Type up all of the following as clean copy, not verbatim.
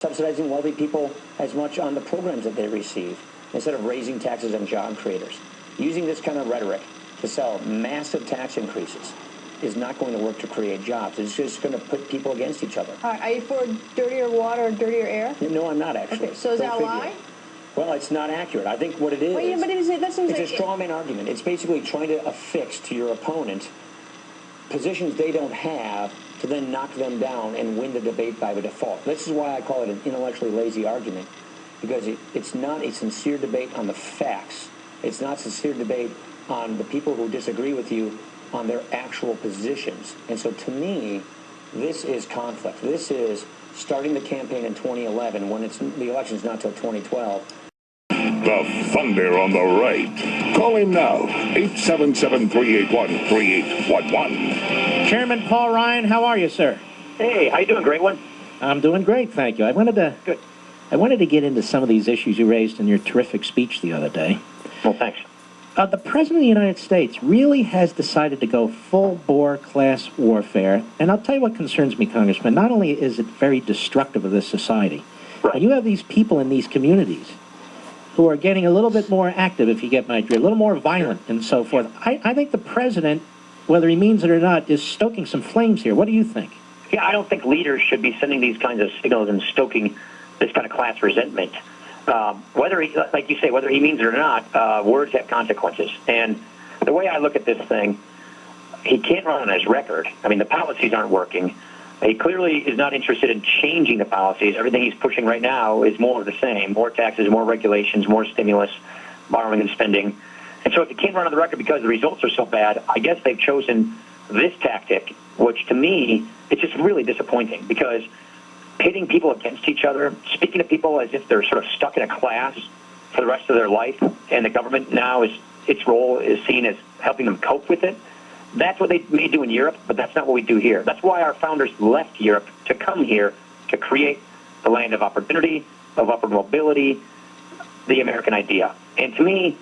subsidizing wealthy people as much on the programs that they receive instead of raising taxes on job creators. Using this kind of rhetoric to sell massive tax increases is not going to work to create jobs. It's just going to put people against each other. Are you for dirtier water or dirtier air? No, I'm not actually. Okay, so is that a lie? Well, it's not accurate. I think what it is, well, yeah, but it's a straw man argument. It's basically trying to affix to your opponent positions they don't have to then knock them down and win the debate by default. This is why I call it an intellectually lazy argument, because it's not a sincere debate on the facts. It's not a sincere debate on the people who disagree with you on their actual positions. And so to me, this is conflict. This is starting the campaign in 2011 when the election is not till 2012. The Thunder on the right. Call him now, 877-381-3811. Chairman Paul Ryan, how are you, sir? Hey, how you doing, great one? I'm doing great, thank you. I wanted to get into some of these issues you raised in your terrific speech the other day. Well, thanks. The President of the United States really has decided to go full-bore class warfare, and I'll tell you what concerns me, Congressman. Not only is it very destructive of this society, but you have these people in these communities who are getting a little bit more active, if you get my drift, a little more violent and so forth. I think the President, whether he means it or not, is stoking some flames here. What do you think? Yeah, I don't think leaders should be sending these kinds of signals and stoking this kind of class resentment. Whether he, like you say, whether he means it or not, words have consequences. And the way I look at this thing, he can't run on his record. I mean, the policies aren't working. He clearly is not interested in changing the policies. Everything he's pushing right now is more of the same: more taxes, more regulations, more stimulus, borrowing and spending. And so if he can't run on the record because the results are so bad, I guess they've chosen this tactic, which to me, it's just really disappointing, because pitting people against each other, speaking to people as if they're sort of stuck in a class for the rest of their life, and the government now its role is seen as helping them cope with it. That's what they may do in Europe, but that's not what we do here. That's why our founders left Europe to come here to create the land of opportunity, of upward mobility, the American idea. And to me,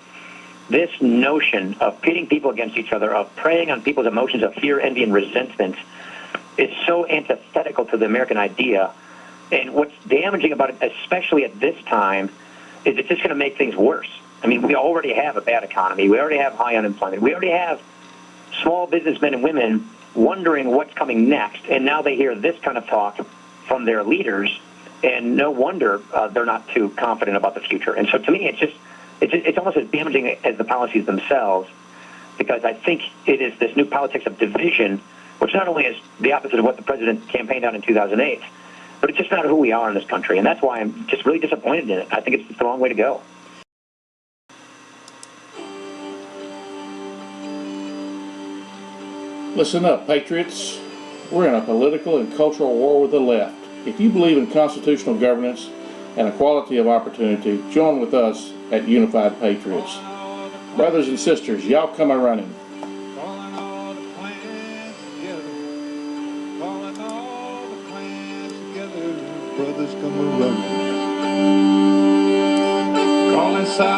this notion of pitting people against each other, of preying on people's emotions of fear, envy, and resentment is so antithetical to the American idea. And what's damaging about it, especially at this time, is it's just going to make things worse. I mean, we already have a bad economy. We already have high unemployment. We already have small businessmen and women wondering what's coming next. And now they hear this kind of talk from their leaders, and no wonder they're not too confident about the future. And so to me, it's almost as damaging as the policies themselves, because I think it is this new politics of division, which not only is the opposite of what the president campaigned on in 2008, but it's just not who we are in this country. And that's why I'm just really disappointed in it. I think it's the wrong way to go. Listen up, patriots. We're in a political and cultural war with the left. If you believe in constitutional governance and equality of opportunity, join with us at Unified Patriots. Brothers and sisters, y'all come a-running. Brothers come a-running. Calling South.